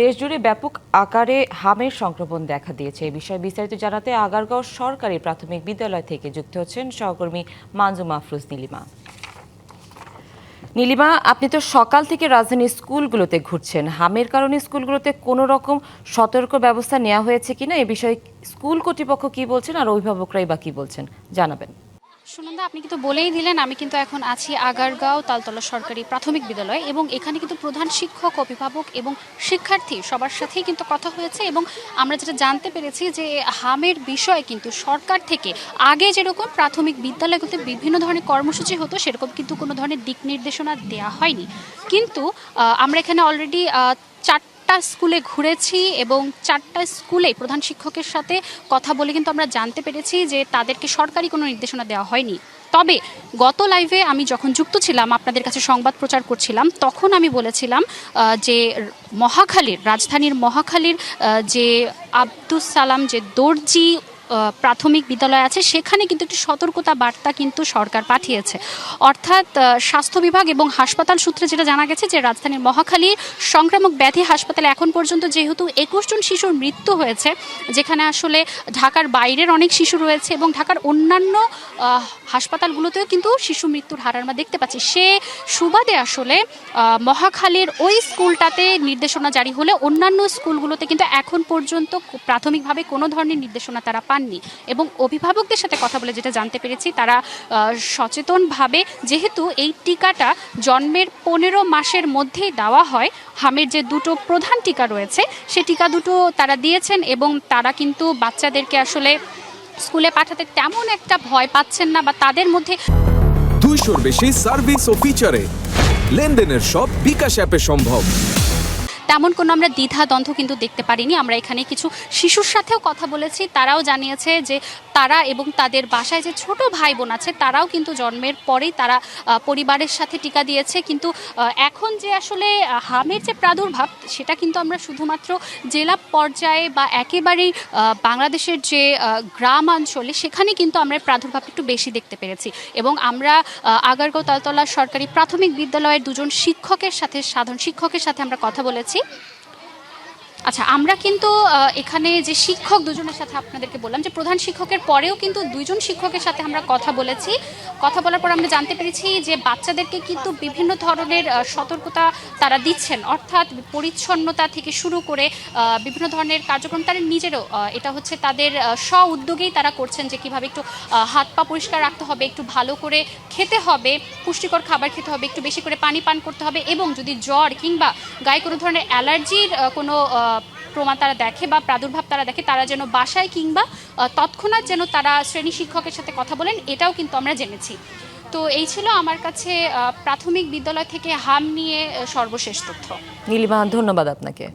দেশজুড়ে ব্যাপক আকারে হামের সংক্রমণ দেখা দিয়েছে। এই বিষয়ে বিস্তারিত জানাতে আগারগাঁও সরকারি প্রাথমিক বিদ্যালয় থেকে যুক্ত হচ্ছেন সহকর্মী মানজুমা আফরোজ নীলিমা। নীলিমা, আপনি তো সকাল থেকে রাজধানীর স্কুলগুলোতে ঘুরছেন। হামের কারণে স্কুলগুলোতে কোনো রকম সতর্ক ব্যবস্থা নেওয়া হয়েছে কিনা, এ বিষয়ে স্কুল কর্তৃপক্ষ কি বলছেন আর অভিভাবকরাই বা কি বলছেন জানাবেন। সুনন্দা, আপনি কিন্তু বলেই দিলেন। আমি কিন্তু এখন আছি আগারগাঁও তালতলা সরকারি প্রাথমিক বিদ্যালয় এবং এখানে কিন্তু প্রধান শিক্ষক, অভিভাবক এবং শিক্ষার্থী সবার সাথেই কিন্তু কথা হয়েছে এবং আমরা যেটা জানতে পেরেছি যে হামের বিষয়ে কিন্তু সরকার থেকে আগে যেরকম প্রাথমিক বিদ্যালয়গুলোতে বিভিন্ন ধরনের কর্মসূচি হতো সেরকম কিন্তু কোনো ধরনের দিক নির্দেশনা দেওয়া হয়নি। কিন্তু আমরা এখানে অলরেডি চারটা স্কুলে ঘুরেছি এবং চারটা স্কুলে প্রধান শিক্ষকের সাথে কথা বলে কিন্তু আমরা জানতে পেরেছি যে তাদেরকে সরকারি কোনো নির্দেশনা দেওয়া হয়নি। তবে গত লাইভে আমি যখন যুক্ত ছিলাম, আপনাদের কাছে সংবাদ প্রচার করছিলাম, তখন আমি বলেছিলাম যে রাজধানীর মহাখালীর যে আব্দুস সালাম যে দর্জি প্রাথমিক বিদ্যালয় আছে সেখানে কিন্তু একটি সতর্কতা বার্তা কিন্তু সরকার পাঠিয়েছে। অর্থাৎ স্বাস্থ্য বিভাগ এবং হাসপাতাল সূত্রে যেটা জানা গেছে যে রাজধানীর মহাখালীর সংক্রামক ব্যাধি হাসপাতালে এখন পর্যন্ত যেহেতু 21 জন শিশুর মৃত্যু হয়েছে, যেখানে আসলে ঢাকার বাইরের অনেক শিশু রয়েছে এবং ঢাকার অন্যান্য হাসপাতালগুলোতেও কিন্তু শিশু মৃত্যুর হার আমরা দেখতে পাচ্ছি, সে সুবাদে আসলে মহাখালীর ওই স্কুলটাতে নির্দেশনা জারি হলে অন্যান্য স্কুলগুলোতে কিন্তু এখন পর্যন্ত প্রাথমিকভাবে কোনো ধরনের নির্দেশনা তারা পাননি। এবং অভিভাবকদের সাথে কথা বলে যেটা জানতে পেরেছি, তারা সচেতনভাবে, যেহেতু এই টিকাটা জন্মের 15 মাসের মধ্যেই দেওয়া হয়, হামের যে দুটো প্রধান টিকা রয়েছে সে টিকা দুটো তারা দিয়েছেন এবং তারা কিন্তু বাচ্চাদেরকে আসলে স্কুলে পাঠাতে তেমন একটা ভয় পাচ্ছেন না বা তাদের মধ্যে 200-র বেশি সার্ভিস ও ফিচারে লেনদেনের সব বিকাশ অ্যাপে সম্ভব। তেমন কোনো আমরা দ্বিধাদ্বন্দ্ব কিন্তু দেখতে পারিনি। আমরা এখানে কিছু শিশুর সাথেও কথা বলেছি, তারাও জানিয়েছে যে তারা এবং তাদের বাসায় যে ছোট ভাই বোন আছে তারাও কিন্তু জন্মের পরেই তারা পরিবারের সাথে টিকা দিয়েছে। কিন্তু এখন যে আসলে হামের যে প্রাদুর্ভাব সেটা কিন্তু আমরা শুধুমাত্র জেলা পর্যায়ে বা একেবারেই বাংলাদেশের যে গ্রামাঞ্চলে সেখানে কিন্তু আমরা প্রাদুর্ভাব একটু বেশি দেখতে পেরেছি। এবং আমরা আগারগাঁও তালতলা সরকারি প্রাথমিক বিদ্যালয়ের দুজন সাধারণ শিক্ষকের সাথে আমরা কথা বলেছি। আচ্ছা, আমরা কিন্তু এখানে যে শিক্ষক দুজনের সাথে আপনাদেরকে বললাম যে প্রধান শিক্ষকের পরেও কিন্তু দুইজন শিক্ষকের সাথে আমরা কথা বলেছি। কথা বলার পর আমরা জানতে পেরেছি যে বাচ্চাদেরকে কিন্তু বিভিন্ন ধরনের সতর্কতা তারা দিচ্ছেন, অর্থাৎ পরিচ্ছন্নতা থেকে শুরু করে বিভিন্ন ধরনের কার্যক্রম তারা নিজেরও, এটা হচ্ছে তাদের স্ব উদ্যোগেই তারা করছেন যে কীভাবে একটু হাত পা পরিষ্কার রাখতে হবে, একটু ভালো করে খেতে হবে, পুষ্টিকর খাবার খেতে হবে, একটু বেশি করে পানি পান করতে হবে এবং যদি জ্বর কিংবা গায়ে কোনো ধরনের অ্যালার্জির কোনো প্রমাণ তারা দেখে বা প্রাদুর্ভাব তারা দেখে, তারা যেন বাসায় কিংবা তৎক্ষণাৎ যেন তারা শ্রেণী শিক্ষকের সাথে কথা বলেন, এটাও কিন্তু আমরা জেনেছি। তো এই ছিল আমার কাছে প্রাথমিক বিদ্যালয় থেকে হাম নিয়ে সর্বশেষ তথ্য। নীলিমা, ধন্যবাদ আপনাকে।